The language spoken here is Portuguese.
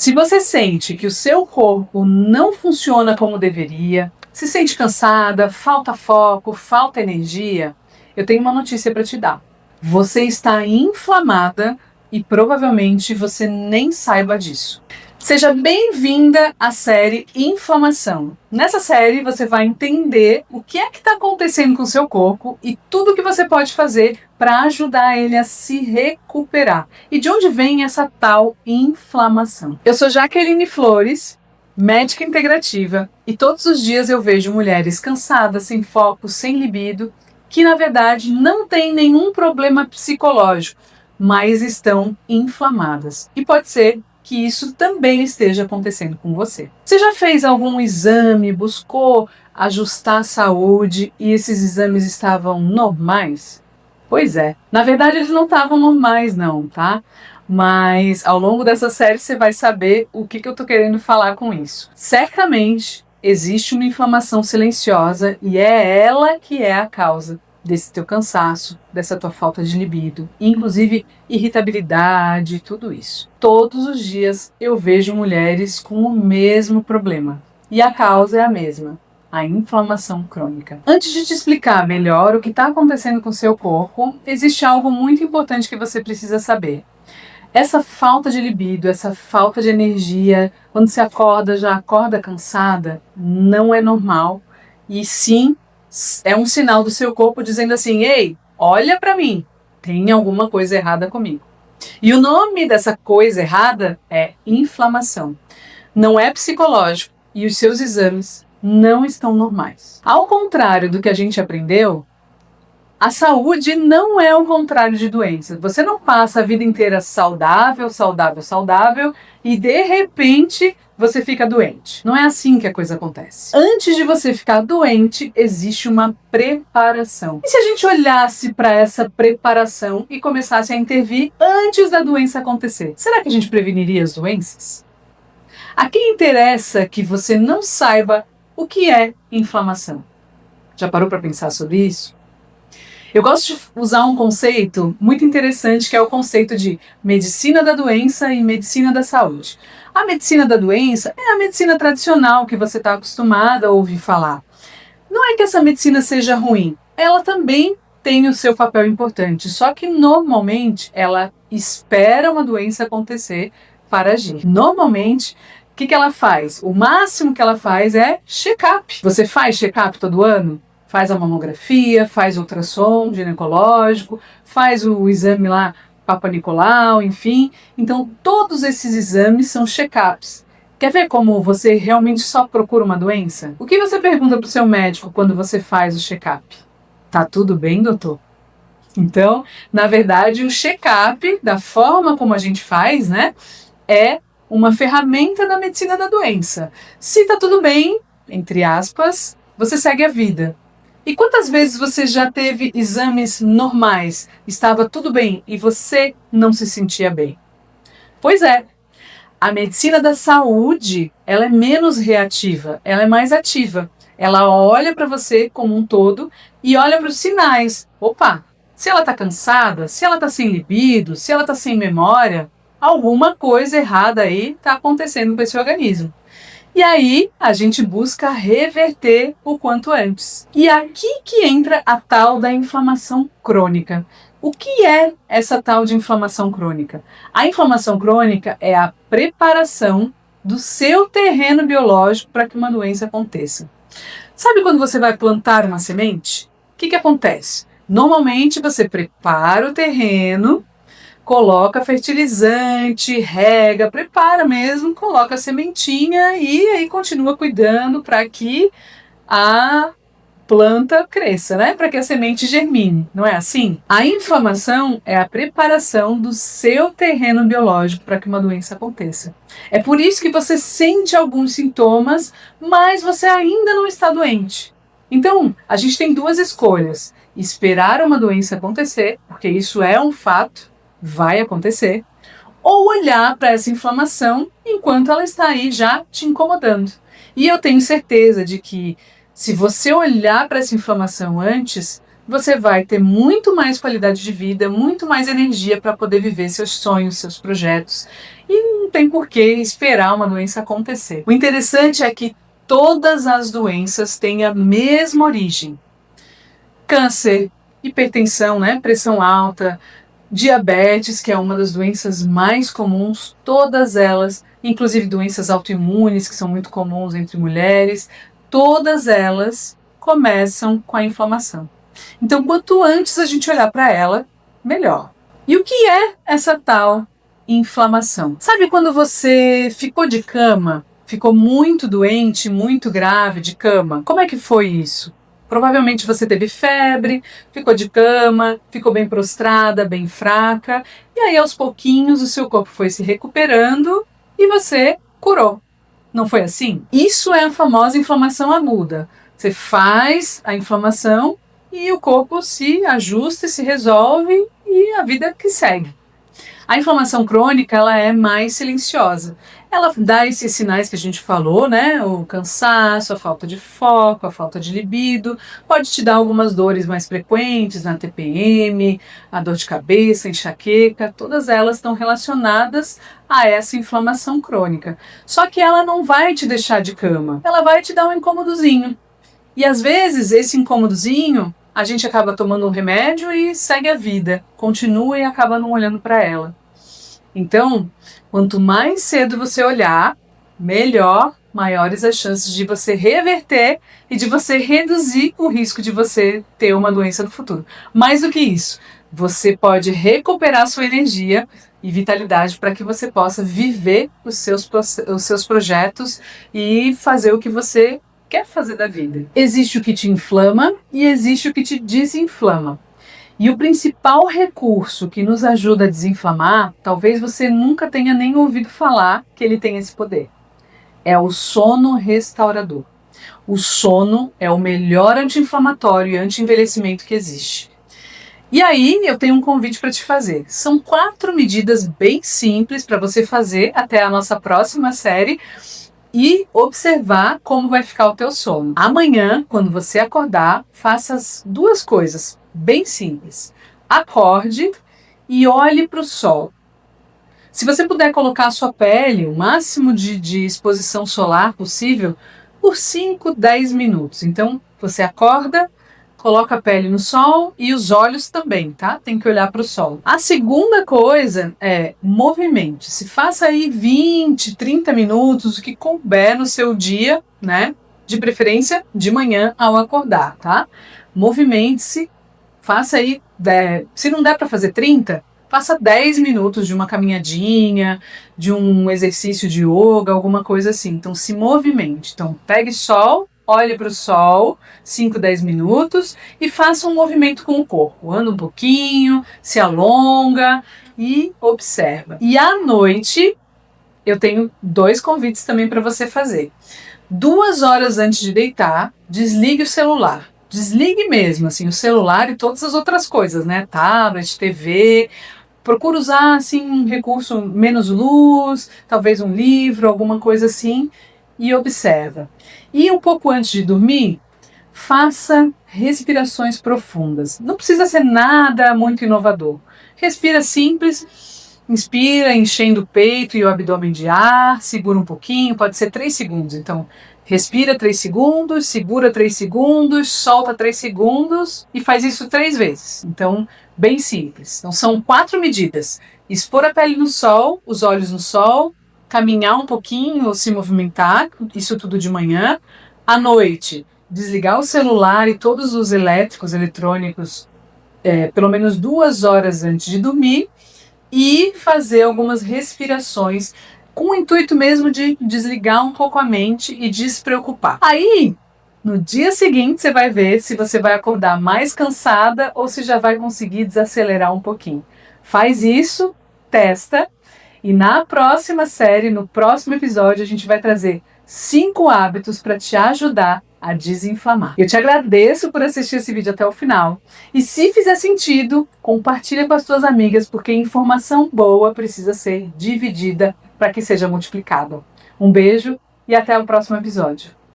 Se você sente que o seu corpo não funciona como deveria, se sente cansada, falta foco, falta energia, eu tenho uma notícia para te dar. Você está inflamada e provavelmente você nem saiba disso. Seja bem-vinda à série Inflamação. Nessa série você vai entender o que é que está acontecendo com o seu corpo e tudo que você pode fazer para ajudar ele a se recuperar. E de onde vem essa tal inflamação? Eu sou Jaqueline Flores, médica integrativa, e todos os dias eu vejo mulheres cansadas, sem foco, sem libido, que na verdade não têm nenhum problema psicológico, mas estão inflamadas. E pode ser que isso também esteja acontecendo com você. Você já fez algum exame, buscou ajustar a saúde e esses exames estavam normais? Pois é, na verdade eles não estavam normais não, tá? Mas ao longo dessa série você vai saber o que eu tô querendo falar com isso. Certamente existe uma inflamação silenciosa e é ela que é a causa desse teu cansaço, dessa tua falta de libido, inclusive irritabilidade, tudo isso. Todos os dias eu vejo mulheres com o mesmo problema e a causa é a mesma, a inflamação crônica. Antes de te explicar melhor o que está acontecendo com o seu corpo, existe algo muito importante que você precisa saber. Essa falta de libido, essa falta de energia, quando você acorda, já acorda cansada, não é normal e sim é um sinal do seu corpo dizendo assim: ei, olha para mim, tem alguma coisa errada comigo. E o nome dessa coisa errada é inflamação. Não é psicológico e os seus exames não estão normais. Ao contrário do que a gente aprendeu, a saúde não é o contrário de doença. Você não passa a vida inteira saudável, saudável, saudável e de repente você fica doente. Não é assim que a coisa acontece. Antes de você ficar doente, existe uma preparação. E se a gente olhasse para essa preparação e começasse a intervir antes da doença acontecer? Será que a gente preveniria as doenças? A quem interessa que você não saiba o que é inflamação? Já parou para pensar sobre isso? Eu gosto de usar um conceito muito interessante que é o conceito de medicina da doença e medicina da saúde. A medicina da doença é a medicina tradicional que você está acostumada a ouvir falar. Não é que essa medicina seja ruim, ela também tem o seu papel importante, só que normalmente ela espera uma doença acontecer para agir. Normalmente, o que ela faz? O máximo que ela faz é check-up. Você faz check-up todo ano? Faz a mamografia, faz ultrassom ginecológico, faz o exame lá, Papa Nicolau, enfim. Então, todos esses exames são check-ups. Quer ver como você realmente só procura uma doença? O que você pergunta para o seu médico quando você faz o check-up? Tá tudo bem, doutor? Então, na verdade, o check-up, da forma como a gente faz, né, é uma ferramenta da medicina da doença. Se tá tudo bem, entre aspas, você segue a vida. E quantas vezes você já teve exames normais, estava tudo bem e você não se sentia bem? Pois é, a medicina da saúde, ela é menos reativa, ela é mais ativa. Ela olha para você como um todo e olha para os sinais. Opa, se ela está cansada, se ela está sem libido, se ela está sem memória, alguma coisa errada aí está acontecendo com esse organismo. E aí a gente busca reverter o quanto antes. E aqui que entra a tal da inflamação crônica. O que é essa tal de inflamação crônica? A inflamação crônica é a preparação do seu terreno biológico para que uma doença aconteça. Sabe quando você vai plantar uma semente? O que acontece? Normalmente você prepara o terreno, coloca fertilizante, rega, prepara mesmo, coloca a sementinha e aí continua cuidando para que a planta cresça, né? Para que a semente germine, não é assim? A inflamação é a preparação do seu terreno biológico para que uma doença aconteça. É por isso que você sente alguns sintomas, mas você ainda não está doente. Então, a gente tem duas escolhas: esperar uma doença acontecer, porque isso é um fato, vai acontecer, ou olhar para essa inflamação enquanto ela está aí já te incomodando. E eu tenho certeza de que se você olhar para essa inflamação antes, você vai ter muito mais qualidade de vida, muito mais energia para poder viver seus sonhos, seus projetos. E não tem por que esperar uma doença acontecer. O interessante é que todas as doenças têm a mesma origem. Câncer, hipertensão, né? Pressão alta, diabetes, que é uma das doenças mais comuns, todas elas, inclusive doenças autoimunes, que são muito comuns entre mulheres, todas elas começam com a inflamação. Então, quanto antes a gente olhar para ela, melhor. E o que é essa tal inflamação? Sabe quando você ficou de cama, ficou muito doente, muito grave de cama? Como é que foi isso? Provavelmente você teve febre, ficou de cama, ficou bem prostrada, bem fraca, e aí aos pouquinhos o seu corpo foi se recuperando e você curou. Não foi assim? Isso é a famosa inflamação aguda. Você faz a inflamação e o corpo se ajusta, se resolve e a vida que segue. A inflamação crônica, ela é mais silenciosa. Ela dá esses sinais que a gente falou, né? O cansaço, a falta de foco, a falta de libido. Pode te dar algumas dores mais frequentes na TPM, a dor de cabeça, enxaqueca. Todas elas estão relacionadas a essa inflamação crônica. Só que ela não vai te deixar de cama. Ela vai te dar um incômodozinho. E às vezes esse incômodozinho, a gente acaba tomando um remédio e segue a vida. Continua e acaba não olhando para ela. Então, quanto mais cedo você olhar, melhor, maiores as chances de você reverter e de você reduzir o risco de você ter uma doença no futuro. Mais do que isso, você pode recuperar sua energia e vitalidade para que você possa viver os seus projetos e fazer o que você quer fazer da vida. Existe o que te inflama e existe o que te desinflama. E o principal recurso que nos ajuda a desinflamar, talvez você nunca tenha nem ouvido falar que ele tem esse poder. É o sono restaurador. O sono é o melhor anti-inflamatório e anti-envelhecimento que existe. E aí eu tenho um convite para te fazer. São 4 medidas bem simples para você fazer até a nossa próxima série e observar como vai ficar o teu sono. Amanhã, quando você acordar, faça as 2 coisas bem simples. Acorde e olhe para o sol. Se você puder colocar a sua pele, o máximo de exposição solar possível, por 5, 10 minutos. Então, você acorda, coloca a pele no sol e os olhos também, tá? Tem que olhar para o sol. A segunda coisa é movimente-se. Faça aí 20, 30 minutos, o que couber no seu dia, né? De preferência de manhã ao acordar, tá? Movimente-se. Faça aí, se não der para fazer 30, faça 10 minutos de uma caminhadinha, de um exercício de yoga, alguma coisa assim. Então, se movimente. Então, pegue sol, olhe para o sol, 5, 10 minutos e faça um movimento com o corpo. Anda um pouquinho, se alonga e observa. E à noite, eu tenho 2 convites também para você fazer. 2 horas antes de deitar, desligue o celular. Desligue mesmo, assim, o celular e todas as outras coisas, né? Tablet, TV. Procura usar, assim, um recurso menos luz, talvez um livro, alguma coisa assim, e observa. E um pouco antes de dormir, faça respirações profundas. Não precisa ser nada muito inovador. Respira simples, inspira, enchendo o peito e o abdômen de ar, segura um pouquinho, pode ser 3 segundos. Então, respira 3 segundos, segura 3 segundos, solta 3 segundos e faz isso 3 vezes. Então, bem simples. Então, são 4 medidas. Expor a pele no sol, os olhos no sol, caminhar um pouquinho ou se movimentar, isso tudo de manhã. À noite, desligar o celular e todos os eletrônicos pelo menos 2 horas antes de dormir e fazer algumas respirações com o intuito mesmo de desligar um pouco a mente e despreocupar. Aí, no dia seguinte, você vai ver se você vai acordar mais cansada ou se já vai conseguir desacelerar um pouquinho. Faz isso, testa, e na próxima série, no próximo episódio, a gente vai trazer 5 hábitos para te ajudar a desinflamar. Eu te agradeço por assistir esse vídeo até o final. E se fizer sentido, compartilha com as tuas amigas, porque informação boa precisa ser dividida para que seja multiplicada. Um beijo e até o próximo episódio.